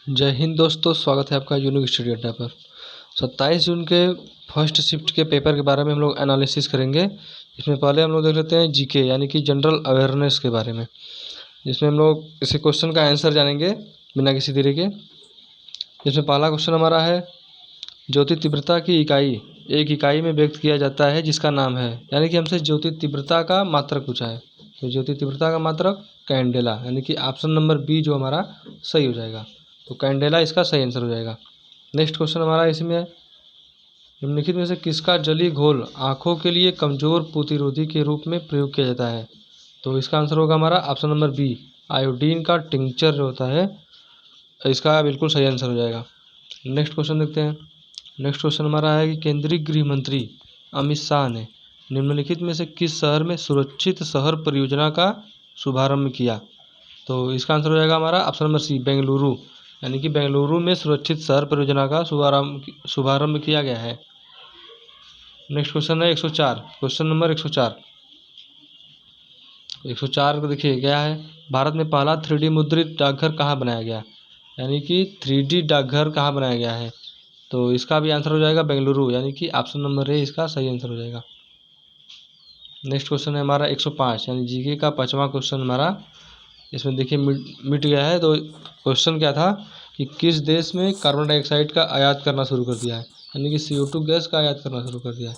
जय हिंद दोस्तों, स्वागत है आपका यूनिक स्टडी अड्डा पर। 27 जून के फर्स्ट शिफ्ट के पेपर के बारे में हम लोग एनालिसिस करेंगे। इसमें पहले हम लोग देख लेते हैं जीके यानी कि जनरल अवेयरनेस के बारे में, जिसमें हम लोग इसी क्वेश्चन का आंसर जानेंगे बिना किसी देरी के। जिसमें पहला क्वेश्चन हमारा है, ज्योति तीव्रता की इकाई एक इकाई में व्यक्त किया जाता है जिसका नाम है, यानी कि हमसे ज्योति तीव्रता का मात्रक पूछा है। तो ज्योति तीव्रता का मात्रक कैंडेला, यानी कि ऑप्शन नंबर बी जो हमारा सही हो जाएगा। तो कैंडेला इसका सही आंसर हो जाएगा। नेक्स्ट क्वेश्चन हमारा इसमें है, निम्नलिखित में से किसका जली घोल आंखों के लिए कमजोर प्रतिरोधी के रूप में प्रयोग किया जाता है। तो इसका आंसर होगा हमारा ऑप्शन नंबर बी, आयोडीन का टिंक्चर जो होता है, इसका बिल्कुल सही आंसर हो जाएगा। नेक्स्ट क्वेश्चन देखते हैं। नेक्स्ट क्वेश्चन हमारा है कि केंद्रीय गृह मंत्री अमित शाह ने निम्नलिखित में से किस शहर में सुरक्षित शहर परियोजना का शुभारंभ किया। तो इसका आंसर हो जाएगा हमारा ऑप्शन नंबर सी, बेंगलुरु, यानी कि बेंगलुरु में सुरक्षित शहर परियोजना का शुभारंभ किया गया है। नेक्स्ट क्वेश्चन है 104, क्वेश्चन नंबर 104। 104 को देखिए क्या है, भारत में पहला 3D मुद्रित डाकघर कहाँ बनाया गया, यानी कि 3D डाकघर कहाँ बनाया गया है। तो इसका भी आंसर हो जाएगा बेंगलुरु, यानी कि ऑप्शन नंबर ए इसका सही आंसर हो जाएगा। नेक्स्ट क्वेश्चन है हमारा 105, यानी जीके का 5वां क्वेश्चन हमारा इसमें देखिए मिट गया है। तो क्वेश्चन क्या था कि किस देश में कार्बन डाइऑक्साइड का आयात करना शुरू कर दिया है, यानी कि CO2 गैस का आयात करना शुरू कर दिया है।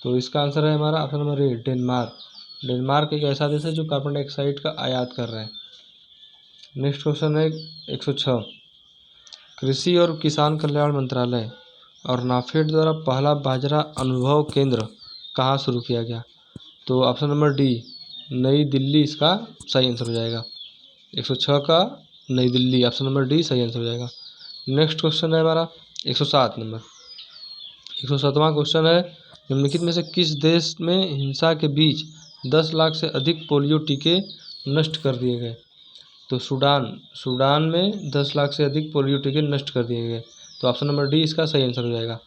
तो इसका आंसर है हमारा option number A, Denmark. Denmark एक ऐसा देश है जो कार्बन डाइऑक्साइड का आयात कर रहा है। नेक्स्ट क्वेश्चन है 106, कृषि और किसान कल्याण मंत्रालय और नाफेड द्वारा पहला बाजरा अनुभव केंद्र कहाँ शुरू किया गया। तो ऑप्शन नंबर डी, नई दिल्ली इसका सही आंसर हो जाएगा। 106 का नई दिल्ली, ऑप्शन नंबर डी सही आंसर हो जाएगा। नेक्स्ट क्वेश्चन है हमारा 107 नंबर। 107वां क्वेश्चन है, निम्नलिखित में से किस देश में हिंसा के बीच 10 लाख से अधिक पोलियो टीके नष्ट कर दिए गए। तो सूडान में 10 लाख से अधिक पोलियो टीके नष्ट कर दिए गए। तो ऑप्शन नंबर डी इसका सही आंसर हो जाएगा।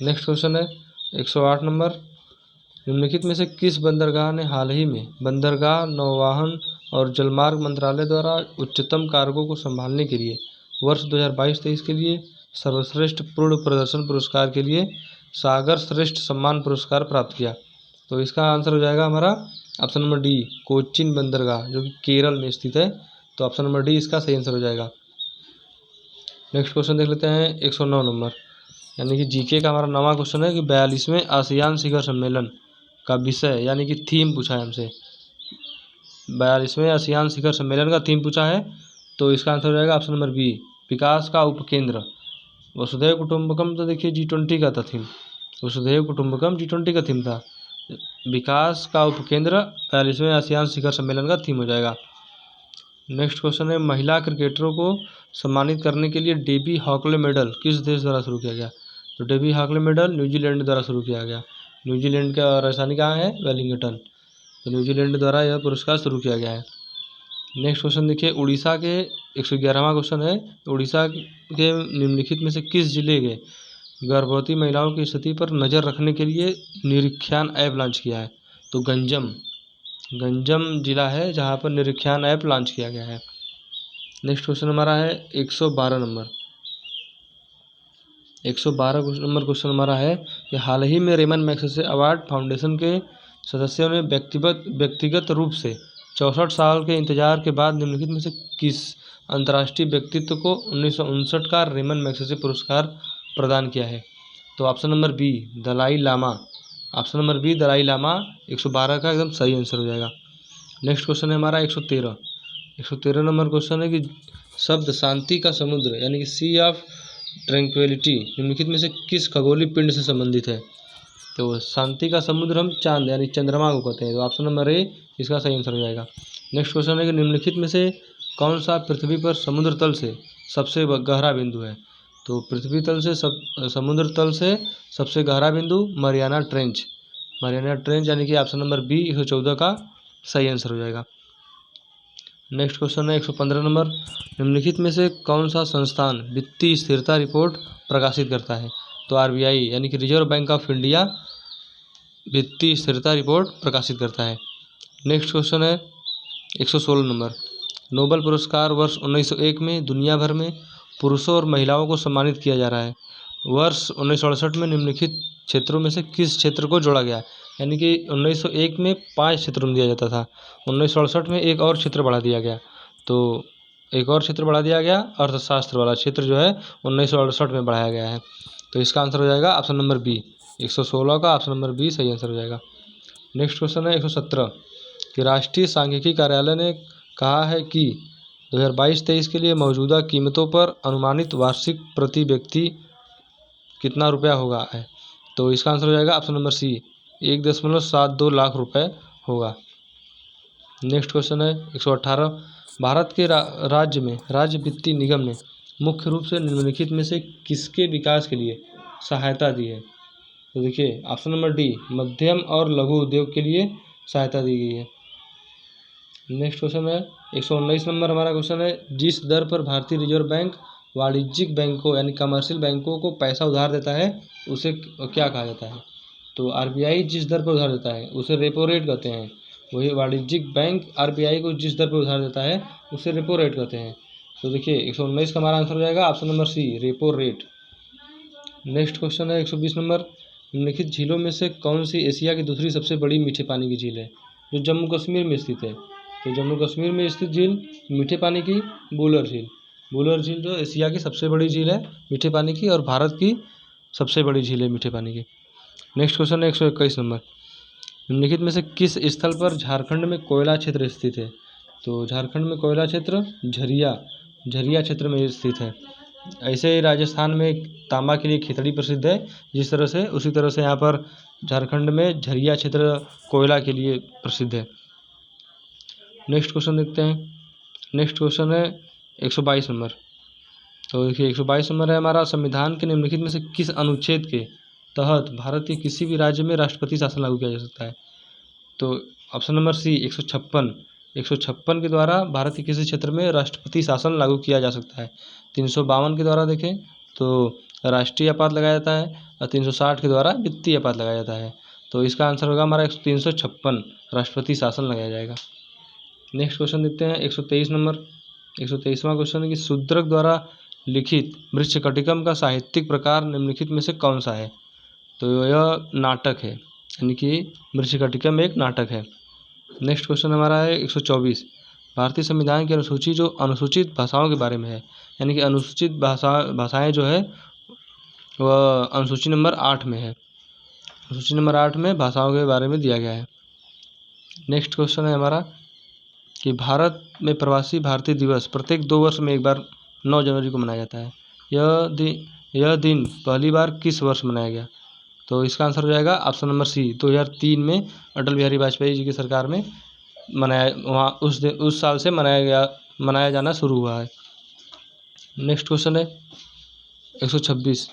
नेक्स्ट क्वेश्चन है 108 नंबर, निम्नलिखित में से किस बंदरगाह ने हाल ही में बंदरगाह, नौवहन और जलमार्ग मंत्रालय द्वारा उच्चतम कार्गो को संभालने के लिए वर्ष 2022-23 के लिए सर्वश्रेष्ठ पूर्ण प्रदर्शन पुरस्कार के लिए सागर श्रेष्ठ सम्मान पुरस्कार प्राप्त किया। तो इसका आंसर हो जाएगा हमारा ऑप्शन नंबर डी, कोचिन बंदरगाह जो कि केरल में स्थित है। तो ऑप्शन नंबर डी इसका सही आंसर हो जाएगा। नेक्स्ट क्वेश्चन देख लेते हैं 109 नंबर, यानी कि जीके का हमारा 9वां क्वेश्चन है कि 42वें आसियान शिखर सम्मेलन का विषय यानी कि थीम पूछा है हमसे। 42वें आसियान शिखर सम्मेलन का थीम पूछा है। तो इसका आंसर हो जाएगा ऑप्शन नंबर बी, विकास का उपकेंद्र। वसुधैव कुटुंबकम तो देखिए G20 का था थीम, वसुधैव कुटुंबकम G20 का थीम था। विकास का उपकेंद्र 42वें आसियान शिखर सम्मेलन का थीम हो जाएगा। नेक्स्ट क्वेश्चन है, महिला क्रिकेटरों को सम्मानित करने के लिए डेबी हॉकले मेडल किस देश द्वारा शुरू किया गया। तो डेबी हॉकले मेडल न्यूजीलैंड द्वारा शुरू किया गया। न्यूजीलैंड का राजधानी कहाँ है, वेलिंगटन। तो न्यूजीलैंड द्वारा यह पुरस्कार शुरू किया गया है। नेक्स्ट क्वेश्चन देखिए, उड़ीसा के 111वां क्वेश्चन है, उड़ीसा के निम्नलिखित में से किस जिले के गर्भवती महिलाओं की स्थिति पर नज़र रखने के लिए निरीक्षण ऐप लॉन्च किया है। तो गंजम जिला है जहां पर निरीक्षण ऐप लॉन्च किया गया है। नेक्स्ट क्वेश्चन हमारा है 112 नंबर। 112 नंबर क्वेश्चन हमारा है कि हाल ही में रेमन मैग्सेसे अवार्ड फाउंडेशन के सदस्यों ने व्यक्तिगत रूप से 64 साल के इंतजार के बाद निम्नलिखित में से किस अंतर्राष्ट्रीय व्यक्तित्व को 1959 का रेमन मैग्सेसे पुरस्कार प्रदान किया है। तो option number B, Dalai Lama. Option number B, Dalai Lama 112 का एकदम सही आंसर हो जाएगा। नेक्स्ट क्वेश्चन है हमारा 113 नंबर क्वेश्चन है कि शब्द शांति का समुद्र यानी कि सी ऑफ ट्रैंक्विलिटी निम्नलिखित में से किस खगोलीय पिंड से संबंधित है। तो शांति का समुद्र हम चांद यानी चंद्रमा को कहते हैं। तो ऑप्शन नंबर ए इसका सही आंसर हो जाएगा। नेक्स्ट क्वेश्चन है कि निम्नलिखित में से कौन सा पृथ्वी पर समुद्र तल से सबसे गहरा बिंदु है। तो पृथ्वी तल से समुद्र तल से सबसे गहरा बिंदु मरियाना ट्रेंच यानी कि ऑप्शन नंबर बी 114 का सही आंसर हो जाएगा। नेक्स्ट क्वेश्चन है 115 नंबर, निम्नलिखित में से कौन सा संस्थान वित्तीय स्थिरता रिपोर्ट प्रकाशित करता है। तो RBI यानी कि रिजर्व बैंक ऑफ इंडिया वित्तीय स्थिरता रिपोर्ट प्रकाशित करता है। नेक्स्ट क्वेश्चन है 116 नंबर, नोबेल पुरस्कार वर्ष 1901 में दुनिया भर में पुरुषों और महिलाओं को सम्मानित किया जा रहा है। वर्ष 1968 में निम्नलिखित क्षेत्रों में से किस क्षेत्र को जोड़ा गया? यानी कि 1901 में 5 क्षेत्रों में दिया जाता था, 1968 में एक और क्षेत्र बढ़ा दिया गया। तो एक और क्षेत्र बढ़ा दिया गया, अर्थशास्त्र वाला क्षेत्र जो है 1968 में बढ़ाया गया है। तो इसका आंसर हो जाएगा ऑप्शन नंबर बी, 116 का ऑप्शन नंबर बी सही आंसर हो जाएगा। नेक्स्ट क्वेश्चन है 117 कि राष्ट्रीय सांख्यिकी कार्यालय ने कहा है कि 2022-23 के लिए मौजूदा कीमतों पर अनुमानित वार्षिक प्रति व्यक्ति कितना रुपया होगा है। तो इसका आंसर हो जाएगा ऑप्शन नंबर सी, 1.72 लाख रुपए होगा। नेक्स्ट क्वेश्चन है 118 भारत के राज्य वित्तीय निगम ने मुख्य रूप से निम्नलिखित में से किसके विकास के लिए सहायता दी है? तो देखिए ऑप्शन नंबर डी, मध्यम और लघु उद्योग के लिए सहायता दी गई है। नेक्स्ट क्वेश्चन है 119 नंबर हमारा क्वेश्चन है, जिस दर पर भारतीय रिजर्व बैंक वाणिज्यिक बैंकों यानी कमर्शियल बैंकों को पैसा उधार देता है उसे क्या कहा जाता है? तो आरबीआई जिस दर पर उधार देता है उसे रेपो रेट कहते हैं। वही वाणिज्यिक बैंक आरबीआई को जिस दर पर उधार देता है उसे रेपो रेट कहते हैं। तो देखिए 119 का हमारा आंसर हो जाएगा option number C, repo rate. Next question है 120 नंबर, निम्नलिखित झीलों में से कौन सी एशिया की दूसरी सबसे बड़ी मीठे पानी की झील है जो जम्मू कश्मीर में स्थित है? तो जम्मू कश्मीर में स्थित झील मीठे पानी की वुलर झील। वुलर झील जो एशिया की सबसे बड़ी झील है मीठे पानी की और भारत की सबसे बड़ी झील है मीठे पानी की। नेक्स्ट क्वेश्चन है 121 नंबर, निम्नलिखित में से किस स्थल पर झारखंड में कोयला क्षेत्र स्थित है? तो झारखंड में कोयला क्षेत्र झरिया क्षेत्र में स्थित है। ऐसे ही राजस्थान में तांबा के लिए खेतड़ी प्रसिद्ध है, जिस तरह से उसी तरह से यहाँ पर झारखंड में झरिया क्षेत्र कोयला के लिए प्रसिद्ध है। नेक्स्ट क्वेश्चन देखते हैं। नेक्स्ट क्वेश्चन है 122 नंबर। तो देखिए 122 नंबर है हमारा, संविधान के निम्नलिखित में से किस अनुच्छेद के तहत भारत के किसी भी राज्य में राष्ट्रपति शासन लागू किया जा सकता है? तो ऑप्शन नंबर सी, 156 के द्वारा भारत के किसी क्षेत्र में राष्ट्रपति शासन लागू किया जा सकता है। 352 के द्वारा देखें तो राष्ट्रीय आपात लगाया जाता है और 360 के द्वारा वित्तीय आपात लगाया जाता है। तो इसका आंसर होगा हमारा 356 राष्ट्रपति शासन लगाया जाएगा। नेक्स्ट क्वेश्चन देखते हैं 123 नंबर। 123वां क्वेश्चन है कि शूद्रक द्वारा लिखित मृच्छकटिकम का साहित्यिक प्रकार निम्नलिखित में से कौन सा है? तो यह नाटक है, यानी कि मृच्छकटिकम एक नाटक है। नेक्स्ट क्वेश्चन हमारा है 124, भारतीय संविधान की अनुसूची जो अनुसूचित भाषाओं के बारे में है, यानी कि अनुसूचित भाषाएं जो है वह अनुसूची नंबर 8 में है। अनुसूची नंबर 8 में भाषाओं के बारे में दिया गया है। नेक्स्ट क्वेश्चन है हमारा कि भारत में प्रवासी भारतीय दिवस प्रत्येक 2 वर्ष में एक बार 9 जनवरी को मनाया जाता है। यह दिन पहली बार किस वर्ष मनाया गया? तो इसका आंसर हो जाएगा ऑप्शन नंबर सी, 2003 में अटल बिहारी वाजपेयी जी की सरकार में मनाया, वहाँ उस साल से मनाया जाना शुरू हुआ है। नेक्स्ट क्वेश्चन है 126,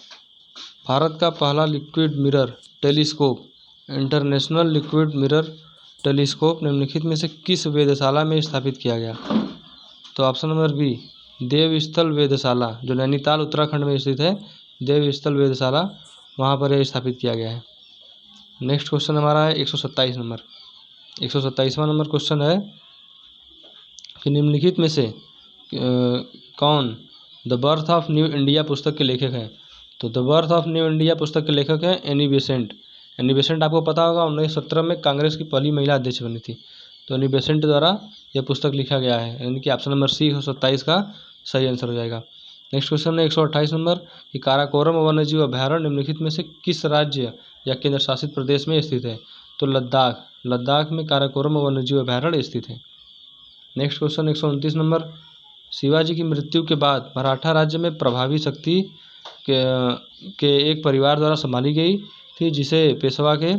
भारत का पहला liquid mirror telescope international liquid mirror telescope निम्नलिखित में से किस वेधशाला में स्थापित किया गया? तो ऑप्शन नंबर बी, देवस्थल वेधशाला जो नैनीताल उत्तराखंड में स्थित है, देवस्थल वेधशाला वहाँ पर यह स्थापित किया गया है। नेक्स्ट क्वेश्चन हमारा है 127 नंबर। 127वां नंबर क्वेश्चन है कि निम्नलिखित में से कौन the birth of new India पुस्तक के लेखक हैं? तो the birth of new India पुस्तक के लेखक हैं एनी बेसेंट। एनी बेसेंट आपको पता होगा 1917 में कांग्रेस की पहली महिला अध्यक्ष बनी थी। तो एनी बेसेंट द्वारा यह पुस्तक लिखा गया है, यानी कि ऑप्शन नंबर सी 127 का सही आंसर हो जाएगा। नेक्स्ट क्वेश्चन है 128 नंबर कि काराकोरम वन्यजीव अभयारण्य निम्नलिखित में से किस राज्य या केंद्र शासित प्रदेश में स्थित है? तो लद्दाख में काराकोरम वन्यजीव अभयारण्य स्थित है। नेक्स्ट क्वेश्चन 129 नंबर, शिवाजी की मृत्यु के बाद मराठा राज्य में प्रभावी शक्ति के एक परिवार द्वारा संभाली गई थी, जिसे पेशवा के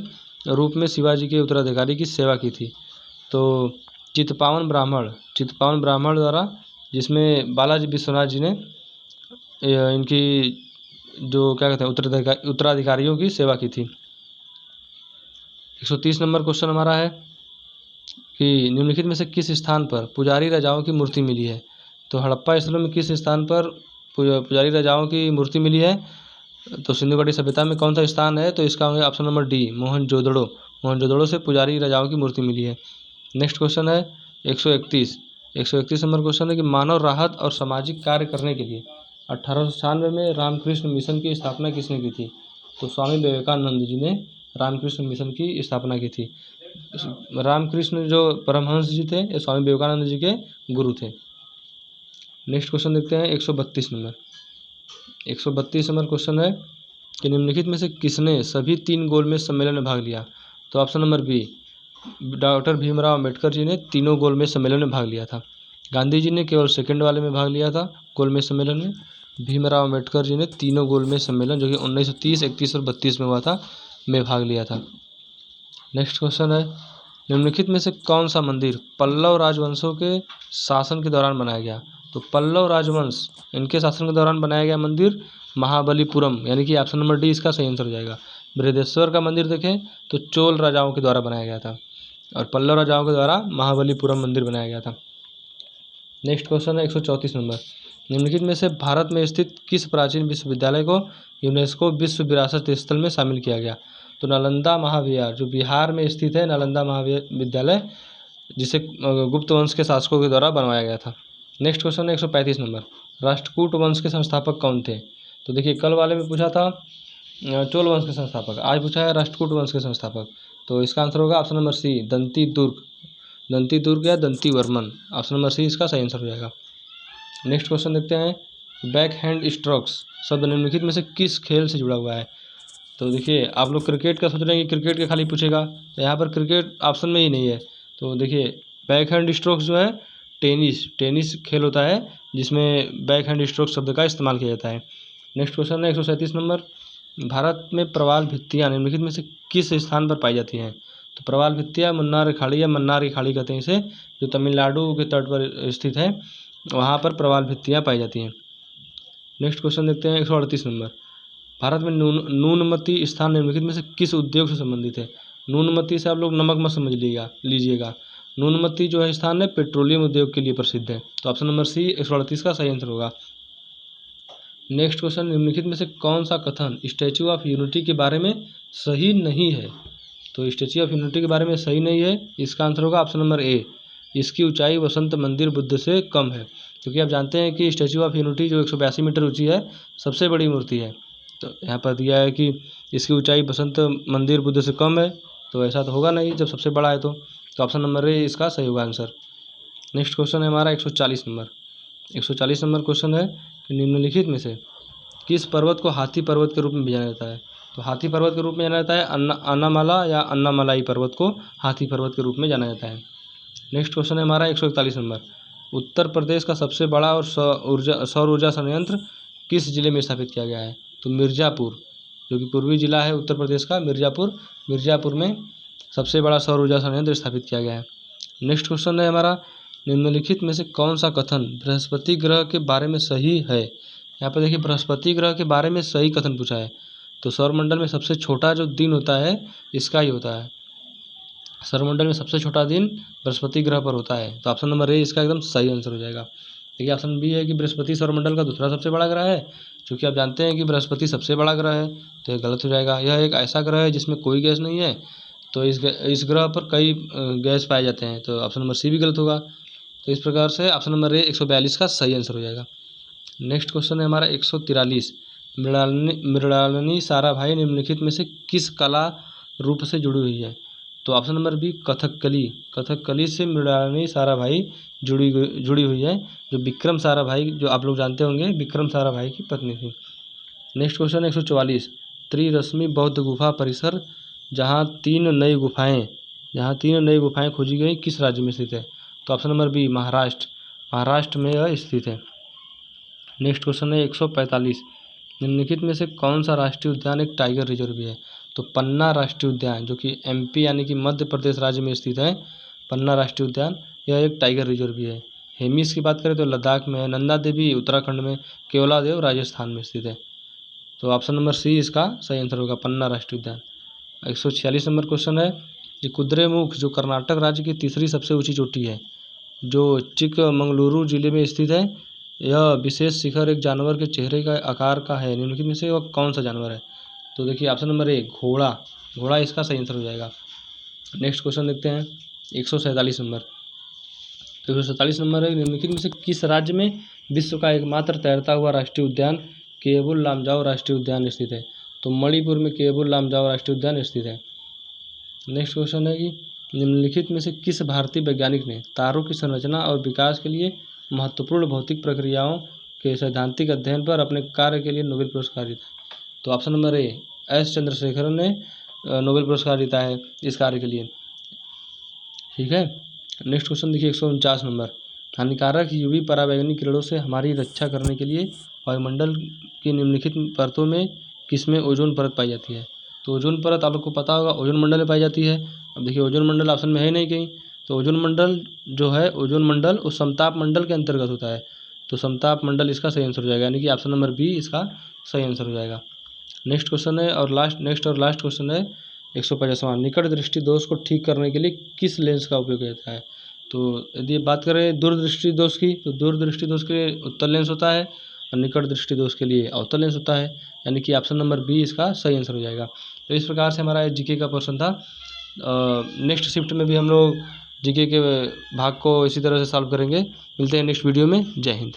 रूप में शिवाजी के उत्तराधिकारी की सेवा की थी। तो चित्पावन ब्राह्मण द्वारा, जिसमें बालाजी विश्वनाथ जी ने इनकी जो क्या कहते हैं उत्तराधिकारियों की सेवा की थी। 130 नंबर क्वेश्चन हमारा है कि निम्नलिखित में से किस स्थान पर पुजारी राजाओं की मूर्ति मिली है? तो हड़प्पा स्थलों में किस स्थान पर पुजारी राजाओं की मूर्ति मिली है? तो सिंधु घाटी सभ्यता में कौन सा स्थान है? तो इसका होगा ऑप्शन नंबर डी, मोहनजोदड़ो से पुजारी राजाओं की मूर्ति मिली है। नेक्स्ट क्वेश्चन है 131 नंबर क्वेश्चन है कि मानव राहत और सामाजिक कार्य करने के लिए 1896 में रामकृष्ण मिशन की स्थापना किसने की थी? तो स्वामी विवेकानंद जी ने रामकृष्ण मिशन की स्थापना की थी। रामकृष्ण जो परमहंस जी थे ये स्वामी विवेकानंद जी के गुरु थे। नेक्स्ट क्वेश्चन देखते हैं 132 नंबर। 132 नंबर क्वेश्चन है कि निम्नलिखित में से किसने सभी 3 गोलमेज सम्मेलन में भाग लिया? तो option number B, doctor Bhimrao Ambedkar ji ने तीनों गोलमेज सम्मेलन में भाग लिया था। गांधी जी ने केवल सेकंड वाले में भाग लिया था गोलमेज सम्मेलन में। भीमराव अम्बेडकर जी ने तीनों गोलमेज सम्मेलन जो कि 1930, 31 और 32 में हुआ था में भाग लिया था। नेक्स्ट क्वेश्चन है निम्नलिखित में से कौन सा मंदिर पल्लव राजवंशों के शासन के दौरान बनाया गया? तो पल्लव राजवंश इनके शासन के दौरान बनाया गया मंदिर महाबलीपुरम, यानी कि ऑप्शन नंबर डी इसका सही आंसर हो जाएगा। बृहदेश्वर का मंदिर देखें तो चोल राजाओं के द्वारा बनाया गया था और पल्लव राजाओं के द्वारा महाबलीपुरम मंदिर बनाया गया था। नेक्स्ट क्वेश्चन है 134 नंबर। निम्नलिखित में से भारत में स्थित किस प्राचीन विश्वविद्यालय को यूनेस्को विश्व विरासत स्थल में शामिल किया गया? तो नालंदा महाविहार जो बिहार में स्थित है, नालंदा महाविद्यालय, जिसे गुप्त वंश के शासकों के द्वारा बनवाया गया था। नेक्स्ट क्वेश्चन है 135 नंबर। राष्ट्रकूट वंश के संस्थापक कौन थे? तो देखिए कल वाले में पूछा था चोल वंश के संस्थापक, आज पूछा है राष्ट्रकूट वंश के संस्थापक। तो इसका आंसर होगा ऑप्शन नंबर सी, दंती दुर्ग। दंती दुर्ग या दंती वर्मन, ऑप्शन नंबर सी इसका सही आंसर हो जाएगा। नेक्स्ट क्वेश्चन देखते हैं बैक हैंड स्ट्रोक्स शब्द निम्नलिखित में से किस खेल से जुड़ा हुआ है? तो देखिए आप लोग क्रिकेट का सोच रहे हैं कि क्रिकेट के खाली पूछेगा, तो यहाँ पर क्रिकेट ऑप्शन में ही नहीं है। तो देखिए बैक हैंड स्ट्रोक्स जो है टेनिस खेल होता है जिसमें बैक हैंड स्ट्रोक शब्द का इस्तेमाल किया जाता है। नेक्स्ट क्वेश्चन है 137 नंबर। भारत में प्रवाल भित्तियाँ निम्नलिखित में से किस स्थान पर पाई जाती हैं? तो प्रवाल भित्तियाँ मुन्नार खाड़ी या मन्नार की खाड़ी कहते हैं इसे, जो तमिलनाडु के तट पर स्थित है, वहाँ पर प्रवाल भित्तियाँ पाई जाती हैं। नेक्स्ट क्वेश्चन देखते हैं 138 नंबर। भारत में नूनमती स्थान निम्नलिखित में से किस उद्योग से संबंधित है? नूनमती से आप लोग नमक मत समझ लीजिएगा। नूनमती जो है स्थान है पेट्रोलियम उद्योग के लिए प्रसिद्ध है। तो ऑप्शन नंबर सी 138 का सही आंसर होगा। नेक्स्ट क्वेश्चन निम्नलिखित में से कौन सा कथन स्टैच्यू ऑफ यूनिटी के बारे में सही नहीं है? तो स्टैच्यू ऑफ यूनिटी के बारे में सही नहीं है, इसका आंसर होगा ऑप्शन नंबर ए, इसकी ऊंचाई वसंत मंदिर बुद्ध से कम है। क्योंकि आप जानते हैं कि स्टैच्यू ऑफ यूनिटी जो 182 मीटर ऊंची है सबसे बड़ी मूर्ति है। तो यहाँ पर दिया है कि इसकी ऊंचाई बसंत मंदिर बुद्ध से कम है, तो ऐसा तो होगा नहीं जब सबसे बड़ा है। तो ऑप्शन नंबर ए इसका सही होगा आंसर। नेक्स्ट क्वेश्चन है हमारा 140 नंबर। 140 नंबर क्वेश्चन है कि निम्नलिखित में से किस पर्वत को हाथी पर्वत के रूप में जाना जाता है? तो हाथी पर्वत के रूप में जाना जाता है अन्नामाला या अन्नामलाई पर्वत को हाथी पर्वत के रूप में जाना जाता है। नेक्स्ट क्वेश्चन है हमारा 141 नंबर। उत्तर प्रदेश का सबसे बड़ा और सौर ऊर्जा संयंत्र किस जिले में स्थापित किया गया है? तो मिर्ज़ापुर, जो कि पूर्वी जिला है उत्तर प्रदेश का, मिर्ज़ापुर में सबसे बड़ा सौर ऊर्जा संयंत्र स्थापित किया गया है। नेक्स्ट क्वेश्चन है हमारा निम्नलिखित में से कौन सा कथन बृहस्पति ग्रह के बारे में सही है? यहाँ पर देखिए बृहस्पति ग्रह के बारे में सही कथन पूछा है। तो सौरमंडल में सबसे छोटा जो दिन होता है इसका ही होता है, सौरमंडल में सबसे छोटा दिन बृहस्पति ग्रह पर होता है। तो ऑप्शन नंबर ए इसका एकदम सही आंसर हो जाएगा। देखिए ऑप्शन बी है कि बृहस्पति सौरमंडल का दूसरा सबसे बड़ा ग्रह है, क्योंकि आप जानते हैं कि बृहस्पति सबसे बड़ा ग्रह है, तो ये गलत हो जाएगा। यह एक ऐसा ग्रह है जिसमें कोई गैस नहीं है, तो इस ग्रह पर कई गैस पाए जाते हैं, तो ऑप्शन नंबर सी भी गलत होगा। तो इस प्रकार से ऑप्शन नंबर ए 142 का सही आंसर हो जाएगा। नेक्स्ट क्वेश्चन है हमारा 143। मृणालिनी साराभाई निम्नलिखित में से किस कला रूप से जुड़ी हुई है? तो ऑप्शन नंबर बी कथकली से मृणालिनी साराभाई जुड़ी हुई है, जो विक्रम साराभाई, जो आप लोग जानते होंगे विक्रम साराभाई की पत्नी थी। नेक्स्ट क्वेश्चन है 144। त्रिरश्मि बौद्ध गुफा परिसर जहाँ तीन नई गुफाएं खोजी गई किस राज्य में स्थित है? तो ऑप्शन नंबर बी महाराष्ट्र में यह स्थित है। नेक्स्ट क्वेश्चन है 145। निम्नलिखित में से कौन सा राष्ट्रीय उद्यान एक टाइगर रिजर्व भी है? तो पन्ना राष्ट्रीय उद्यान, जो कि एमपी यानी कि मध्य प्रदेश राज्य में स्थित है, पन्ना राष्ट्रीय उद्यान यह एक टाइगर रिजर्व भी है। हेमिस की बात करें तो लद्दाख में है, नंदा देवी उत्तराखंड में, केवलादेव राजस्थान में स्थित है। तो ऑप्शन नंबर सी इसका सही आंसर होगा, पन्ना राष्ट्रीय उद्यान। 146 नंबर क्वेश्चन है कि कुद्रेमुख जो कर्नाटक राज्य की तीसरी सबसे ऊंची चोटी है, जो चिकमंगलुरु जिले में स्थित है, यह विशेष शिखर एक जानवर के चेहरे का आकार का है, निम्नलिखित में से वह कौन सा जानवर है? तो देखिए ऑप्शन नंबर ए घोड़ा इसका सही आंसर हो जाएगा। नेक्स्ट क्वेश्चन देखते हैं 147 नंबर। 147 नंबर है, निम्नलिखित में से किस राज्य में विश्व का एकमात्र तैरता हुआ राष्ट्रीय उद्यान केबुल लामजाओ राष्ट्रीय उद्यान स्थित है? तो मणिपुर में केबुल लामजाओ राष्ट्रीय उद्यान स्थित है। नेक्स्ट क्वेश्चन है कि निम्नलिखित में से किस भारतीय वैज्ञानिक ने तारों की संरचना और विकास के लिए महत्वपूर्ण भौतिक प्रक्रियाओं के सैद्धांतिक अध्ययन पर अपने कार्य के लिए नोबेल पुरस्कार जीता? तो option number A, S Chandrasekaran ने नोबेल पुरस्कार जीता है इस कार्य के लिए। ठीक है। नेक्स्ट क्वेश्चन देखिए 149 नंबर, हानिकारक यूवी पराबैंगनी किरणों से हमारी रक्षा करने के लिए वायुमंडल की निम्नलिखित परतों में किसमें ओजोन परत पाई जाती है? तो ओजोन परत आप लोग को पता होगा ओजोन मंडल में पाई जाती है। अब देखिए ओजोन मंडल ऑप्शन में है नहीं कहीं, तो ओजोन मंडल जो है ओजोन मंडल उस समताप मंडल के अंतर्गत होता है, तो समताप मंडल इसका सही आंसर हो जाएगा, यानी कि ऑप्शन नंबर बी इसका सही आंसर हो जाएगा। नेक्स्ट क्वेश्चन है और लास्ट क्वेश्चन है 150वां, निकट दृष्टि दोष को ठीक करने के लिए किस लेंस का उपयोग किया जाता है? तो यदि बात करें दूरदृष्टि दोष की, तो दूरदृष्टि दोष के लिए उत्तल लेंस होता है और निकट दृष्टि दोष के लिए अवतल लेंस होता है, यानी कि ऑप्शन नंबर बी इसका सही आंसर हो जाएगा। तो इस प्रकार से हमारा जीके का पोर्शन था। नेक्स्ट शिफ्ट में भी हम लोग जीके के भाग को इसी तरह से सॉल्व करेंगे। मिलते हैं नेक्स्ट वीडियो में। जय हिंद।